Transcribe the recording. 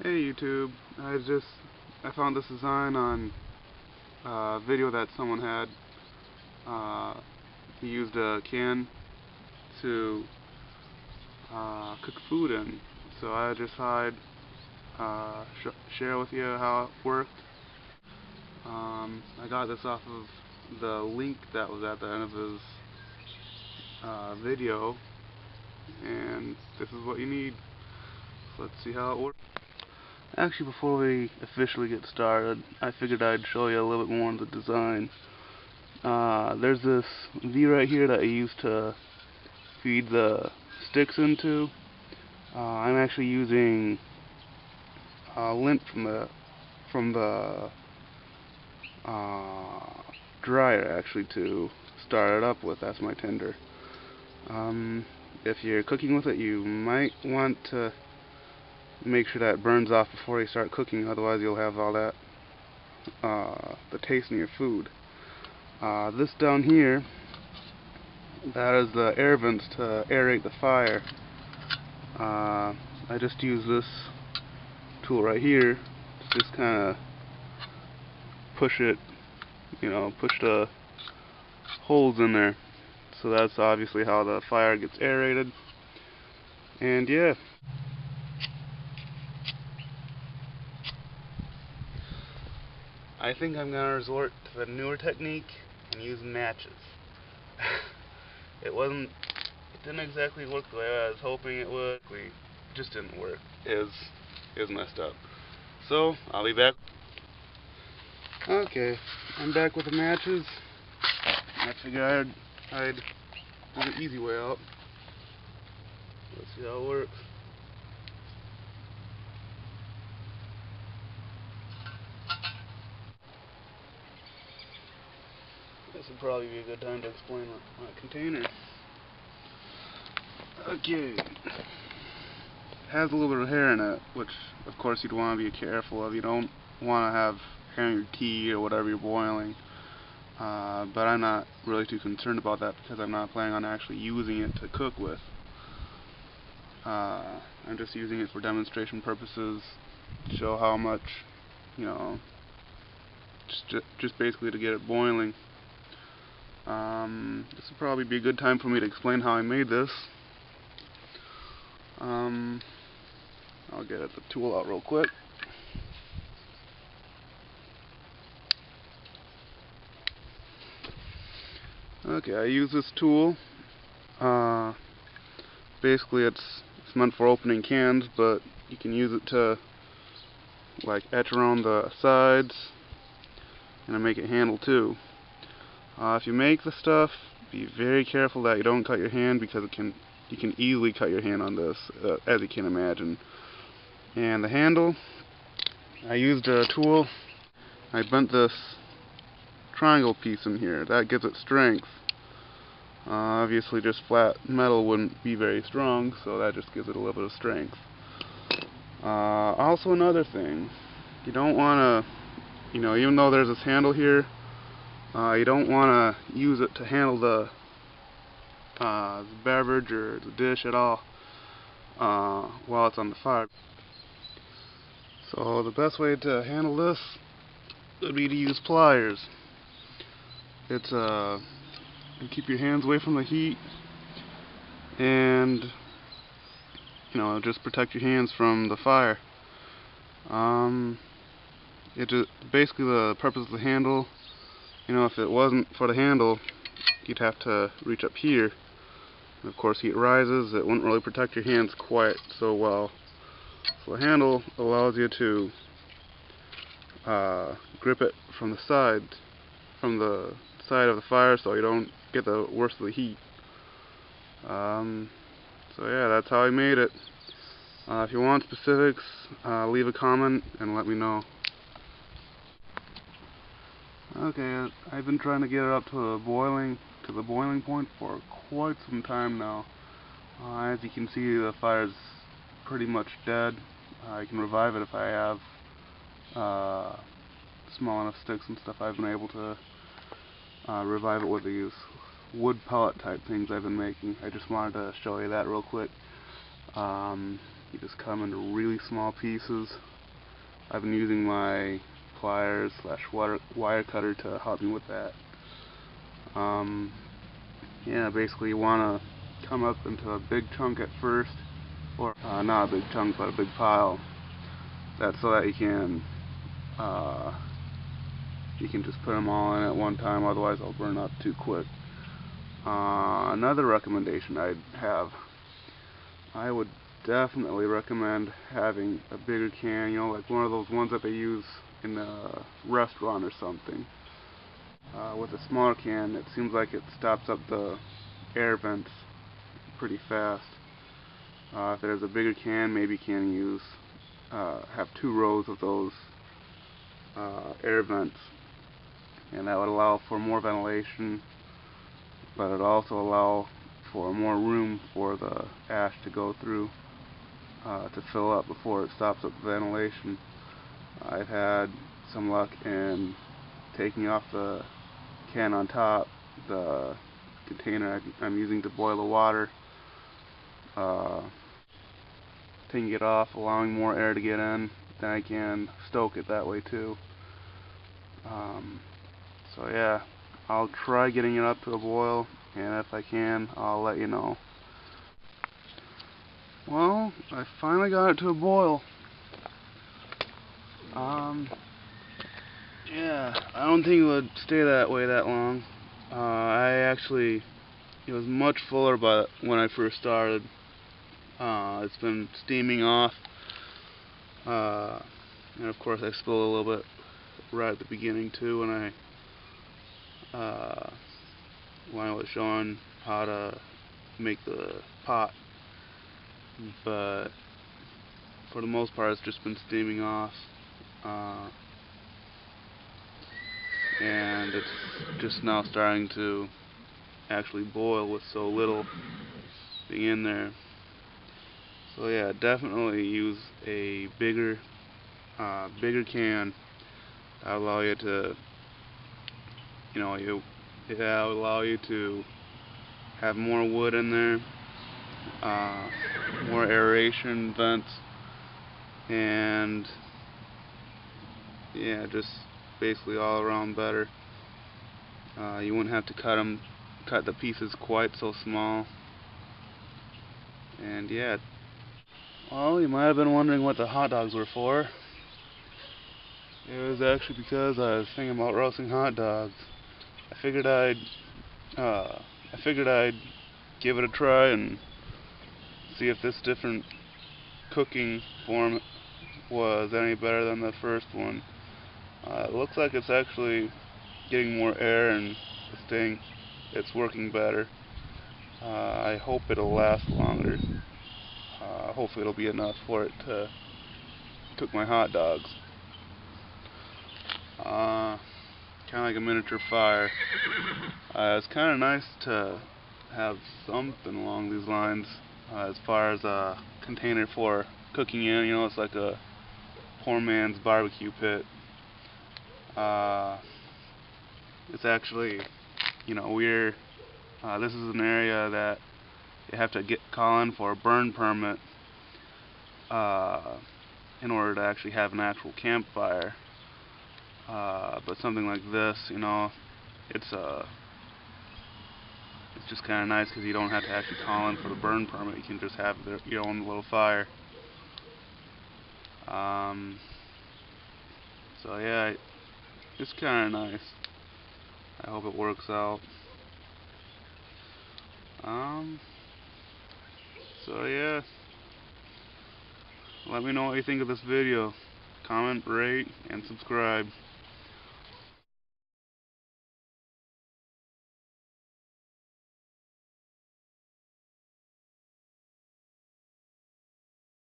Hey YouTube, I found this design on a video that someone had. He used a can to cook food in, so I just thought I'd share with you how it worked. I got this off of the link that was at the end of his video, and this is what you need. So let's see how it works. Actually, before we officially get started, I figured I'd show you a little bit more of the design. There's this V right here that I use to feed the sticks into. I'm actually using lint from the dryer actually to start it up with. That's my tinder. If you're cooking with it, you might want to make sure that burns off before you start cooking, otherwise you'll have all that the taste in your food. This down here, that is the air vents to aerate the fire. I just use this tool right here to just kind of push it, push the holes in there. So that's obviously how the fire gets aerated. And yeah. I think I'm going to resort to the newer technique and use matches. It didn't exactly work the way I was hoping it would. It just didn't work. It was messed up. So, I'll be back. Okay, I'm back with the matches. I figured I'd do the easy way out. Let's see how it works. This would probably be a good time to explain my container. Okay. It has a little bit of hair in it, which of course you'd want to be careful of. You don't want to have hair in your tea or whatever you're boiling. But I'm not really too concerned about that because I'm not planning on actually using it to cook with. I'm just using it for demonstration purposes to show how much, just basically to get it boiling. This would probably be a good time for me to explain how I made this. I'll get the tool out real quick. Okay, I use this tool. Basically it's meant for opening cans, but you can use it to like etch around the sides and to make it handle too. If you make the stuff, be very careful that you don't cut your hand, because you can easily cut your hand on this, as you can imagine. And the handle, I used a tool. I bent this triangle piece in here. That gives it strength. Obviously just flat metal wouldn't be very strong, so that just gives it a little bit of strength. Also another thing, you don't want to, even though there's this handle here, you don't want to use it to handle the beverage or the dish at all while it's on the fire. So the best way to handle this would be to use pliers. It's you keep your hands away from the heat, and just protect your hands from the fire. Basically the purpose of the handle, if it wasn't for the handle, you'd have to reach up here. And of course, heat rises, it wouldn't really protect your hands quite so well. So the handle allows you to grip it from the side of the fire, so you don't get the worst of the heat. So yeah, that's how I made it. If you want specifics, leave a comment and let me know. Okay, I've been trying to get it up to the boiling point for quite some time now. As you can see, the fire's pretty much dead. I can revive it if I have small enough sticks and stuff. I've been able to revive it with these wood pellet type things I've been making. I just wanted to show you that real quick. You just cut them into really small pieces. I've been using my pliers / wire cutter to help me with that. Yeah, basically you want to come up into a big chunk at first, or not a big chunk, but a big pile. That's so that you can just put them all in at one time, otherwise they'll burn up too quick. Another recommendation I'd have, I would definitely recommend having a bigger can, you know, like one of those ones that they use in a restaurant or something. With a smaller can, it seems like it stops up the air vents pretty fast. If there's a bigger can, maybe you can use have 2 rows of those air vents, and that would allow for more ventilation, but it would also allow for more room for the ash to go through to fill up before it stops up the ventilation. I've had some luck in taking off the can on top, the container I'm using to boil the water, taking it off, allowing more air to get in, then I can stoke it that way too. So yeah, I'll try getting it up to a boil, and if I can, I'll let you know. Well, I finally got it to a boil. Yeah, I don't think it would stay that way that long. It was much fuller but when I first started. It's been steaming off, and of course I spilled a little bit right at the beginning too when I was showing how to make the pot, but for the most part it's just been steaming off, and it's just now starting to actually boil with so little being in there. So yeah, definitely use a bigger can. That'll allow you to, it'll allow you to have more wood in there, more aeration vents, and yeah, just basically all around better. You wouldn't have to cut the pieces quite so small. And yeah, well, you might have been wondering what the hot dogs were for. It was actually because I was thinking about roasting hot dogs. I figured I'd give it a try and see if this different cooking form was any better than the first one. It looks like it's actually getting more air and it's working better. I hope it'll last longer. Hopefully it'll be enough for it to cook my hot dogs. Kind of like a miniature fire. It's kind of nice to have something along these lines as far as a container for cooking in. You know, it's like a poor man's barbecue pit. It's actually, this is an area that you have to call in for a burn permit in order to actually have an actual campfire. But something like this, it's just kind of nice because you don't have to actually call in for the burn permit. You can just have your own little fire. So yeah, it's kind of nice. I hope it works out. So yeah, let me know what you think of this video. Comment, rate, and subscribe.